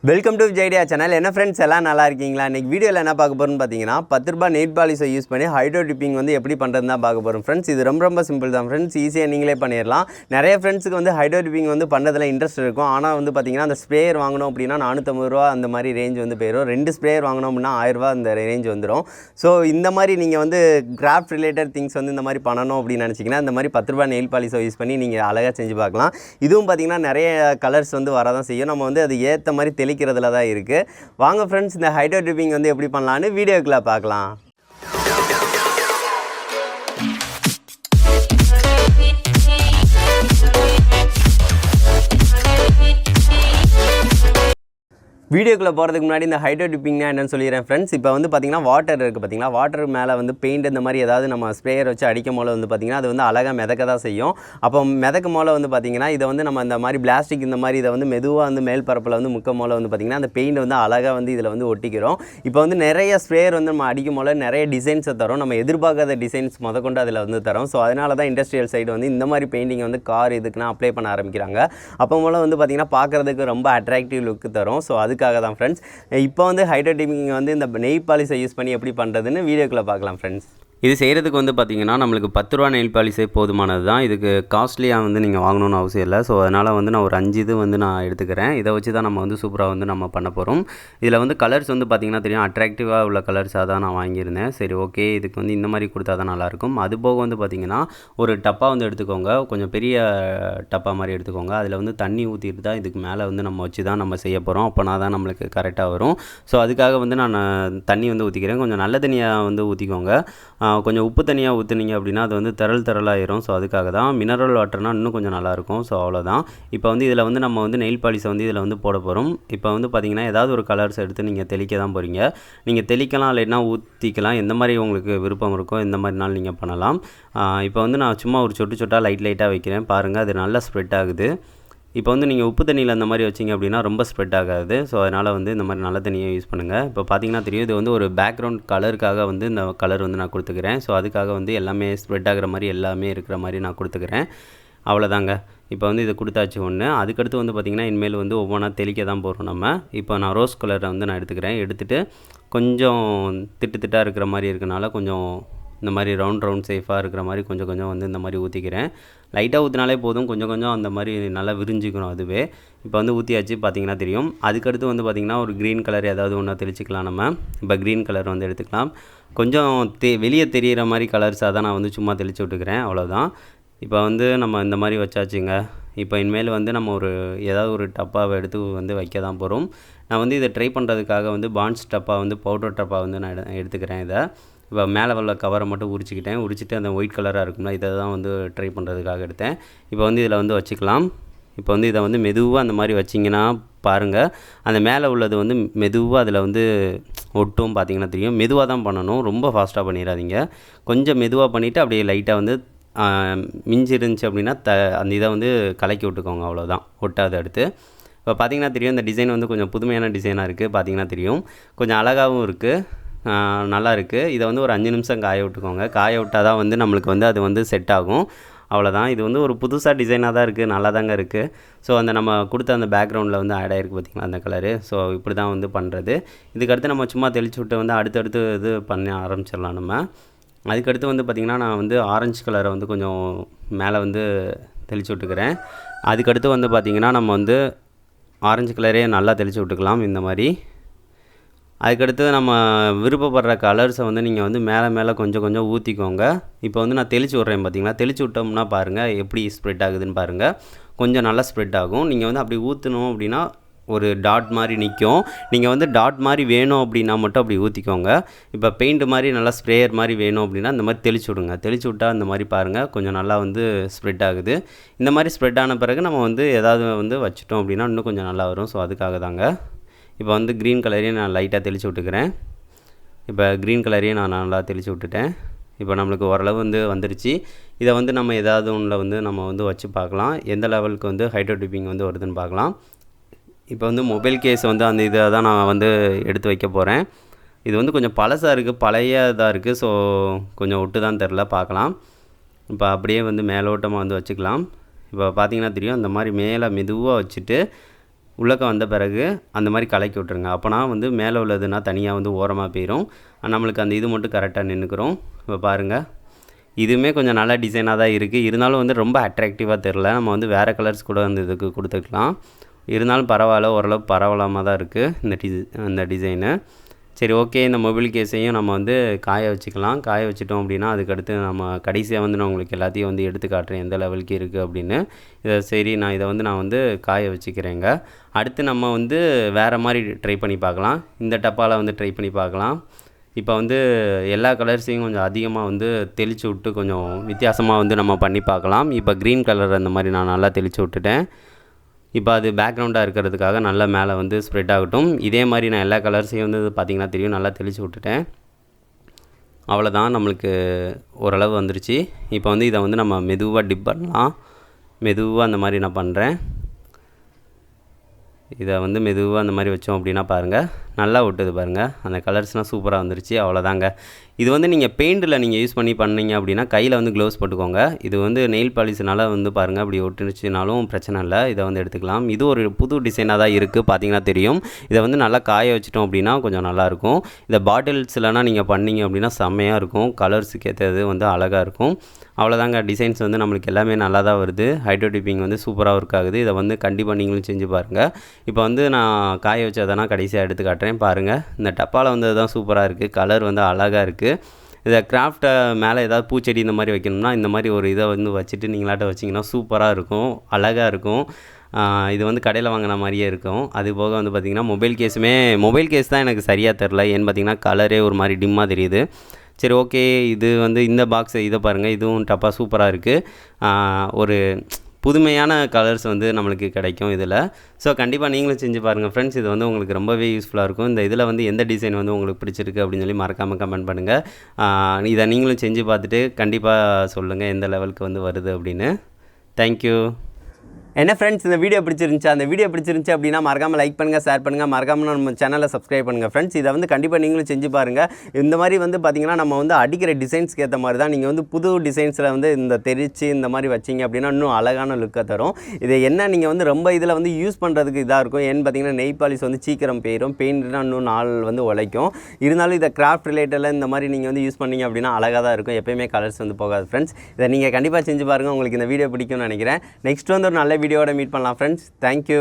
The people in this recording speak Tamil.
Welcome to Vijay channel. என்ன ஃப்ரெண்ட்ஸ் எல்லாம் நல்லா இருக்கீங்களா? இன்றைக்கி வீடியோவில் என்ன பார்க்க போகிறோம்னு பார்த்தீங்கன்னா 10 ரூபாய் நெயில் பாலிஷை யூஸ் பண்ணி ஹைட்ரோ டிப்பிங் வந்து எப்படி பண்ணுறது தான் பார்க்க போகிறோம் ஃப்ரெண்ட்ஸ். இது ரொம்ப சிம்பிள் தான் ஃப்ரெண்ட்ஸ், ஈஸியாக நீங்களே பண்ணிடலாம். நிறைய ஃப்ரெண்ட்ஸுக்கு வந்து ஹைட்ரோ டிப்பிங் வந்து பண்ணுறதுல இன்ட்ரெஸ்ட் இருக்கும். ஆனால் வந்து பார்த்தீங்கன்னா அந்த ஸ்ப்ரேயர் வாங்கணும் அப்படின்னா 450 ரூபா அந்த மாதிரி ரேஞ்ச் வந்து போயிடும். 2 ஸ்ப்ரேயர் வாங்கணும் அப்படின்னா 1000 ரூபா அந்த ரேஞ்ச் வந்துடும். ஸோ இந்த மாதிரி நீங்கள் வந்து கிராஃப்ட் ரிலேட்டட் திங்ஸ் வந்து இந்த மாதிரி பண்ணணும் அப்படின்னு நினச்சிங்கன்னா இந்த மாதிரி 10 ரூபாய் நெயில் பாலிஷை யூஸ் பண்ணி நீங்கள் அழகாக செஞ்சு பார்க்கலாம். இதுவும் பார்த்தீங்கன்னா நிறைய கலர்ஸ் வந்து வரதான் செய்யும். நம்ம வந்து அது ஏற்ற மாதிரி தெளிக்கிறதுல தான் இருக்குது. வாங்க ஃப்ரெண்ட்ஸ், இந்த ஹைட்ரோ டிப்பிங் வந்து எப்படி பண்ணலான்னு வீடியோக்குள்ள பார்க்கலாம். வீடியோக்குள்ளே போகிறதுக்கு முன்னாடி இந்த ஹைட்ரோ டிப்பிங்னா என்னென்னு சொல்லிடுறேன் ஃப்ரெண்ட்ஸ். இப்போ வந்து பார்த்திங்கன்னா வாட்டர் இருக்குது பார்த்திங்களா, வாட்டர் மேலே வந்து பெயிண்ட் இந்த மாதிரி ஏதாவது நம்ம ஸ்ப்ரேயர் வச்சு அடிக்கும் போல வந்து பார்த்திங்கன்னா அது வந்து அழகாக மிதக்க தான் செய்யும். அப்போ மிதக்கும் போல வந்து பார்த்திங்கன்னா இதை வந்து நம்ம இந்த மாதிரி பிளாஸ்டிக் இந்த மாதிரி இதை வந்து மெதுவாக வந்து மேல் பரப்பில் வந்து முக்கம் போல வந்து பார்த்திங்கன்னா அந்த பெயிண்ட் வந்து அழகாக வந்து இதில் வந்து ஒட்டிக்கிறோம். இப்போ வந்து நிறைய ஸ்ப்ரேயர் வந்து நம்ம அடிக்கும் போல நிறைய டிசைன்ஸை தரும், நம்ம எதிர்பார்க்காத டிசைன்ஸ் முதற்கொண்டு அதில் வந்து தரும். ஸோ அதனால தான் இண்டஸ்ட்ரியல் சைடு வந்து இந்த மாதிரி பெயிண்டிங் வந்து கார் இதுக்குன்னா அப்ளை பண்ண ஆரம்பிக்கிறாங்க. அப்போ போல் வந்து பார்த்திங்கன்னா பார்க்குறதுக்கு ரொம்ப அட்ராக்டிவ் லுக்கு தரும். ஸோ அதுக்காக தான் ஃப்ரெண்ட்ஸ் இப்போ வந்து ஹைட்ரோ டிப்பிங் வந்து இந்த நெயில் பாலிஷை யூஸ் பண்ணி எப்படி பண்ணுறதுன்னு வீடியோக்குள்ளே பார்க்கலாம் ஃப்ரெண்ட்ஸ். இது செய்கிறதுக்கு வந்து பார்த்திங்கன்னா நம்மளுக்கு 10 ரூபா நெயில் பாலிஷே போதுமானது தான். இதுக்கு காஸ்ட்லியாக வந்து நீங்கள் வாங்கணும்னு அவசியம் இல்லை. ஸோ அதனால் வந்து நான் ஒரு 5 இது வந்து நான் எடுத்துக்கிறேன். இதை வச்சு தான் நம்ம வந்து சூப்பராக வந்து நம்ம பண்ண போகிறோம். இதில் வந்து கலர்ஸ் வந்து பார்த்திங்கன்னா தெரியும், அட்ராக்டிவாக உள்ள கலர்ஸாக தான் நான் வாங்கியிருந்தேன். சரி ஓகே, இதுக்கு வந்து இந்த மாதிரி கொடுத்தா தான் நல்லாயிருக்கும். அது போக வந்து பார்த்திங்கன்னா ஒரு டப்பா வந்து எடுத்துக்கோங்க, கொஞ்சம் பெரிய டப்பா மாதிரி எடுத்துக்கோங்க. அதில் வந்து தண்ணி ஊற்றிட்டு தான் இதுக்கு மேலே வந்து நம்ம வச்சு தான் நம்ம செய்ய போகிறோம். அப்போனா தான் நம்மளுக்கு கரெக்டாக வரும். ஸோ அதுக்காக வந்து நான் தண்ணி வந்து ஊற்றிக்கிறேன். கொஞ்சம் நல்ல தண்ணியாக வந்து ஊற்றிக்கோங்க. கொஞ்சம் உப்பு தண்ணியாக ஊற்றுனீங்க அப்படின்னா அது வந்து தரலாயிரும். ஸோ அதுக்காக தான். மினரல் வாட்டர்னால் இன்னும் கொஞ்சம் நல்லாயிருக்கும். ஸோ அவ்வளோதான். இப்போ வந்து இதில் வந்து நம்ம வந்து நெயில் பாலிஷை வந்து இதில் வந்து போட போகிறோம். இப்போ வந்து பார்த்திங்கன்னா ஏதாவது ஒரு கலர்ஸ் எடுத்து நீங்கள் தெளிக்க தான் போகிறீங்க. நீங்கள் தெளிக்கலாம், இல்லைன்னா ஊற்றிக்கலாம். எந்த மாதிரி உங்களுக்கு விருப்பம் இருக்கோ எந்த மாதிரினாலும் நீங்கள் பண்ணலாம். இப்போ வந்து நான் சும்மா ஒரு சொட்டாக லைட்டாக வைக்கிறேன். பாருங்கள், அது நல்லா ஸ்ப்ரெட் ஆகுது. இப்போ வந்து நீங்கள் உப்பு தண்ணியில் அந்த மாதிரி வச்சிங்க அப்படின்னா ரொம்ப ஸ்ப்ரெட் ஆகாது. ஸோ அதனால் வந்து இந்த மாதிரி நல்ல தண்ணியை யூஸ் பண்ணுங்கள். இப்போ பார்த்திங்கன்னா தெரியும், இது வந்து ஒரு பேக்ரவுண்ட் கலருக்காக வந்து இந்த கலர் வந்து நான் கொடுத்துக்கிறேன். ஸோ அதுக்காக வந்து எல்லாமே ஸ்ப்ரெட் ஆகிற மாதிரி எல்லாமே இருக்கிற மாதிரி நான் கொடுத்துக்கிறேன். அவ்வளோதாங்க. இப்போ வந்து இதை கொடுத்தாச்சு ஒன்று. அதுக்கடுத்து வந்து பார்த்திங்கன்னா இனிமேல் வந்து ஒவ்வொன்றா தெளிக்க தான் போகிறோம் நம்ம. இப்போ நான் ரோஸ் கலரை வந்து நான் எடுத்துகிட்டு கொஞ்சம் திட்டாக இருக்கிற மாதிரி இருக்கனால கொஞ்சம் இந்த மாதிரி ரவுண்ட் சேஃபாக இருக்கிற மாதிரி கொஞ்சம் வந்து இந்த மாதிரி ஊற்றிக்கிறேன். லைட்டாக ஊற்றினாலே போதும், கொஞ்சம் அந்த மாதிரி நல்லா விரிஞ்சிக்கணும் அதுவே. இப்போ வந்து ஊற்றியாச்சு, பார்த்திங்கன்னா தெரியும். அதுக்கடுத்து வந்து பார்த்திங்கன்னா ஒரு க்ரீன் கலர் ஏதாவது ஒன்றா தெளிச்சிக்கலாம் நம்ம. இப்போ க்ரீன் கலர் வந்து எடுத்துக்கலாம். கொஞ்சம் வெளியே தெரிகிற மாதிரி கலர்ஸாக தான் நான் வந்து சும்மா தெளித்து விட்டுக்கிறேன். அவ்வளோதான். இப்போ வந்து நம்ம இந்த மாதிரி வச்சாச்சுங்க. இப்போ இனிமேல் வந்து நம்ம ஏதாவது ஒரு டப்பாவை எடுத்து வந்து வைக்க தான் போகிறோம். நான் வந்து இதை ட்ரை பண்ணுறதுக்காக வந்து பாண்ட்ஸ் டப்பா வந்து பவுடர் டப்பா வந்து நான் எடுத்துக்கிறேன். இதை இப்போ மேலே உள்ள கவரை மட்டும் உரிச்சிட்டு அந்த ஒயிட் கலராக இருக்கும்ல, இதை தான் வந்து ட்ரை பண்ணுறதுக்காக எடுத்தேன். இப்போ வந்து இதில் வந்து வச்சுக்கலாம். இப்போ வந்து இதை வந்து மெதுவாக அந்த மாதிரி வச்சிங்கன்னா பாருங்கள், அந்த மேலே உள்ளது வந்து மெதுவாக அதில் வந்து ஒட்டும். பார்த்திங்கன்னா தெரியும். மெதுவாக தான் பண்ணணும், ரொம்ப ஃபாஸ்ட்டாக பண்ணிடாதீங்க. கொஞ்சம் மெதுவாக பண்ணிவிட்டு அப்படியே லைட்டாக வந்து மிஞ்சி இருந்துச்சு அப்படின்னா அந்த இதை வந்து கலக்கி விட்டுக்கோங்க. அவ்வளோதான், ஒட்டாது. அடுத்து இப்போ பார்த்திங்கன்னா தெரியும், இந்த டிசைன் வந்து கொஞ்சம் புதுமையான டிசைனாக இருக்குது. பார்த்திங்கன்னா தெரியும், கொஞ்சம் அழகாகவும் இருக்குது, நல்லா இருக்குது. இதை வந்து ஒரு 5 நிமிஷம் காய விட்டுக்கோங்க. காய விட்டால் தான் வந்து நம்மளுக்கு வந்து அது வந்து செட் ஆகும். அவ்வளோதான். இது வந்து ஒரு புதுசாக டிசைனாக தான் இருக்குது, நல்லா தாங்க இருக்குது. ஸோ அந்த நம்ம கொடுத்த அந்த பேக்ரவுண்டில் வந்து ஆட் ஆகிருக்கு பார்த்திங்களா அந்த கலரு. ஸோ இப்படி தான் வந்து பண்ணுறது. இதுக்கடுத்து நம்ம சும்மா தெளித்து விட்டு வந்து அடுத்தடுத்து இது பண்ண ஆரம்பிச்சிடலாம் நம்ம. அதுக்கடுத்து வந்து பார்த்திங்கன்னா நான் வந்து ஆரஞ்சு கலரை வந்து கொஞ்சம் மேலே வந்து தெளித்து விட்டுக்கிறேன். அதுக்கடுத்து வந்து பார்த்திங்கன்னா நம்ம வந்து ஆரஞ்சு கலரே நல்லா தெளித்து விட்டுக்கலாம் இந்த மாதிரி. அதுக்கடுத்து நம்ம விருப்பப்படுற கலர்ஸை வந்து நீங்கள் வந்து மேலே கொஞ்சம் ஊற்றிக்கோங்க. இப்போ வந்து நான் தெளித்து விட்றேன் பார்த்திங்களா. தெளித்து விட்டோம்னா பாருங்கள் எப்படி ஸ்ப்ரெட் ஆகுதுன்னு பாருங்கள். கொஞ்சம் நல்லா ஸ்ப்ரெட் ஆகும். நீங்கள் வந்து அப்படி ஊற்றணும் அப்படின்னா ஒரு டாட் மாதிரி நிற்கும். நீங்கள் வந்து டாட் மாதிரி வேணும் அப்படின்னா மட்டும் அப்படி ஊற்றிக்கோங்க. இப்போ பெயிண்ட் மாதிரி நல்லா ஸ்ப்ரேயர் மாதிரி வேணும் அப்படின்னா இந்த மாதிரி தெளிச்சு விடுங்க. தெளிச்சு விட்டால் இந்த மாதிரி பாருங்கள் கொஞ்சம் நல்லா வந்து ஸ்ப்ரெட் ஆகுது. இந்த மாதிரி ஸ்ப்ரெட் ஆன பிறகு நம்ம வந்து ஏதாவது வந்து வச்சுட்டோம் அப்படின்னா இன்னும் கொஞ்சம் நல்லா வரும். ஸோ அதுக்காக தாங்க. இப்போ வந்து க்ரீன் கலரையும் நான் லைட்டாக தெளித்து விட்டுக்கிறேன். இப்போ க்ரீன் கலரையும் நான் நல்லா தெளித்து விட்டுட்டேன். இப்போ நம்மளுக்கு ஓரளவு வந்து வந்துருச்சு. இதை வந்து நம்ம ஏதாவது ஒன்றில் வந்து நம்ம வந்து வச்சு பார்க்கலாம், எந்த லெவலுக்கு வந்து ஹைட்ரோ டிப்பிங் வந்து வருதுன்னு பார்க்கலாம். இப்போ வந்து மொபைல் கேஸ் வந்து அந்த இதை தான் நான் வந்து எடுத்து வைக்க போகிறேன். இது வந்து கொஞ்சம் பழசாக இருக்குது, பழைய இதாக இருக்குது. ஸோ கொஞ்சம் ஒட்டு தான் தெரில, பார்க்கலாம். இப்போ அப்படியே வந்து மேலோட்டமாக வந்து வச்சுக்கலாம். இப்போ பார்த்திங்கன்னா தெரியும், அந்த மாதிரி மேலே மெதுவாக வச்சுட்டு உள்ளக்க வந்த பிறகு அந்த மாதிரி கலக்கி விட்ருங்க. அப்போனா வந்து மேலே உள்ளதுன்னா தனியாக வந்து ஓரமாக போயிடும். நம்மளுக்கு அந்த இது மட்டும் கரெக்டாக நின்றுக்கிறோம். இப்போ பாருங்கள், இதுவுமே கொஞ்சம் நல்ல டிசைனாக தான் இருக்குது. இருந்தாலும் வந்து ரொம்ப அட்ராக்டிவாக தெரில. நம்ம வந்து வேறு கலர்ஸ் கூட வந்து இதுக்கு கொடுத்துக்கலாம். இருந்தாலும் பரவாயில்ல, ஓரளவு பரவலாமல் தான் இருக்குது இந்த டிசைனு. சரி, ஓகே. இந்த மொபைல் கேஸையும் நம்ம வந்து காய வச்சுக்கலாம். காய வச்சுட்டோம் அப்படின்னா அதுக்கடுத்து நம்ம கடைசியாக வந்து நான் உங்களுக்கு எல்லாத்தையும் வந்து எடுத்து காட்டுறேன் எந்த லெவலுக்கு இருக்குது அப்படின்னு. சரி, நான் வந்து காய வச்சுக்கிறேங்க. அடுத்து நம்ம வந்து வேறு மாதிரி ட்ரை பண்ணி பார்க்கலாம். இந்த டப்பாவில் வந்து ட்ரை பண்ணி பார்க்கலாம். இப்போ வந்து எல்லா கலர்ஸையும் கொஞ்சம் அதிகமாக வந்து தெளித்து விட்டு கொஞ்சம் வித்தியாசமாக வந்து நம்ம பண்ணி பார்க்கலாம். இப்போ க்ரீன் கலர் அந்த மாதிரி நான் நல்லா தெளித்து விட்டுட்டேன். இப்போ அது பேக்ரவுண்டாக இருக்கிறதுக்காக நல்லா மேலே வந்து ஸ்ப்ரெட் ஆகட்டும். இதே மாதிரி நான் எல்லா கலர்ஸையும் வந்து பார்த்திங்கன்னா தெரியும், நல்லா தெளித்து விட்டுட்டேன். அவ்வளோதான், நம்மளுக்கு ஓரளவு வந்துருச்சு. இப்போ வந்து இதை வந்து நம்ம மெதுவாக டிப் பண்ணலாம். மெதுவாக அந்த மாதிரி நான் பண்ணுறேன். இதை வந்து மெதுவாக அந்த மாதிரி வச்சோம் அப்படின்னா பாருங்கள், நல்லா ஒட்டுது பாருங்கள். அந்த கலர்ஸ்லாம் சூப்பராக வந்துருச்சு. அவ்வளோதாங்க. இது வந்து நீங்கள் பெயிண்டில் நீங்கள் யூஸ் பண்ணீங்க அப்படின்னா கையில் வந்து க்ளவுஸ் போட்டுக்கோங்க. இது வந்து நெயில் பாலிஷ்னால வந்து பாருங்கள் அப்படி ஒட்டுனுச்சுனாலும் பிரச்சனை இல்லை. இதை வந்து எடுத்துக்கலாம். இது ஒரு புது டிசைனாக தான் இருக்குது, பார்த்தீங்கன்னா தெரியும். இதை வந்து நல்லா காய வச்சிட்டோம் அப்படின்னா கொஞ்சம் நல்லாயிருக்கும். இதை பாட்டில்ஸ்லலாம் நீங்கள் பண்ணீங்க அப்படின்னா செம்மையாக இருக்கும். கலர்ஸுக்கு ஏற்றது வந்து அழகாக இருக்கும். அவ்வளோதாங்க. டிசைன்ஸ் வந்து நம்மளுக்கு எல்லாமே நல்லா தான் வருது. ஹைட்ரோ டிப்பிங் வந்து சூப்பராக ஒர்க் ஆகுது. இதை வந்து கண்டிப்பாக நீங்களும் செஞ்சு பாருங்கள். இப்போ வந்து நான் காய வச்சதனா கடைசியாக எடுத்து காட்டுறேன் பாருங்கள். இந்த டப்பாவில் வந்து தான் சூப்பராக இருக்குது. கலர் வந்து அழகாக இருக்குது. இதை கிராஃப்ட்டை மேலே ஏதாவது பூச்செடி இந்த மாதிரி வைக்கணும்னா இந்த மாதிரி ஒரு இதை வந்து வச்சுட்டு நீங்களாட்ட வச்சிங்கன்னா சூப்பராக இருக்கும், அழகாக இருக்கும். இது வந்து கடையில் வாங்கின மாதிரியே இருக்கும். அது போக வந்து பார்த்திங்கன்னா மொபைல் கேஸ் தான் எனக்கு சரியாக தெரில. ஏன்னு பார்த்திங்கன்னா கலரே ஒரு மாதிரி டிம்மாக தெரியுது. சரி, ஓகே. இது வந்து இந்த பாக்ஸை இதை பாருங்கள், இதுவும் டப்பா சூப்பராக இருக்குது. ஒரு புதுமையான கலர்ஸ் வந்து நம்மளுக்கு கிடைக்கும் இதில். ஸோ கண்டிப்பாக நீங்களும் செஞ்சு பாருங்கள் ஃப்ரெண்ட்ஸ். இது வந்து உங்களுக்கு ரொம்பவே யூஸ்ஃபுல்லாக இருக்கும். இந்த இதில் வந்து எந்த டிசைன் வந்து உங்களுக்கு பிடிச்சிருக்கு அப்படின்னு சொல்லி மறக்காமல் கமெண்ட் பண்ணுங்கள். இதை நீங்களும் செஞ்சு பார்த்துட்டு கண்டிப்பாக சொல்லுங்கள் எந்த லெவலுக்கு வந்து வருது அப்படின்னு. தேங்க்யூ. என்ன ஃப்ரெண்ட்ஸ், இந்த வீடியோ பிடிச்சிருந்துச்சு அப்படின்னா மறக்காமல் லைக் பண்ணுங்கள், ஷேர் பண்ணுங்கள், மறக்காமல் நம்ம சேனலை சப்ஸ்கிரைப் பண்ணுங்கள் ஃப்ரெண்ட்ஸ். இதை வந்து கண்டிப்பாக நீங்களும் செஞ்சு பாருங்கள். இந்த மாதிரி வந்து பார்த்திங்கன்னா நம்ம வந்து அடிக்கிற டிசைன்ஸ்க்கு ஏற்ற மாதிரி தான் நீங்கள் வந்து புது டிசைன்ஸில் வந்து இந்த தெரிச்சு இந்த மாதிரி வச்சிங்க அப்படின்னா இன்னும் அழகான லுக்கை தரும். இது என்ன நீங்கள் வந்து ரொம்ப இதில் வந்து யூஸ் பண்ணுறதுக்கு இதாக இருக்கும். ஏன்னு பார்த்தீங்கன்னா நெய் பாலிஷ் வந்து சீக்கிரம் போயிடும், பெயிண்ட்னா இன்னும் நாள் வந்து உழைக்கும். இருந்தாலும் இதை கிராஃப்ட் ரிலேட்டடில் இந்த மாதிரி நீங்கள் வந்து யூஸ் பண்ணிங்க அப்படின்னா அழகாக தான் இருக்கும். எப்போயுமே கலர்ஸ் வந்து போகாது ஃப்ரெண்ட்ஸ். இதை நீங்கள் கண்டிப்பாக செஞ்சு பாருங்கள். உங்களுக்கு இந்த வீடியோ பிடிக்கும்னு நினைக்கிறேன். நெக்ஸ்ட் வந்து ஒரு நல்ல வீடியோவோட மீட் பண்ணலாம் ஃப்ரெண்ட்ஸ். தேங்க்யூ.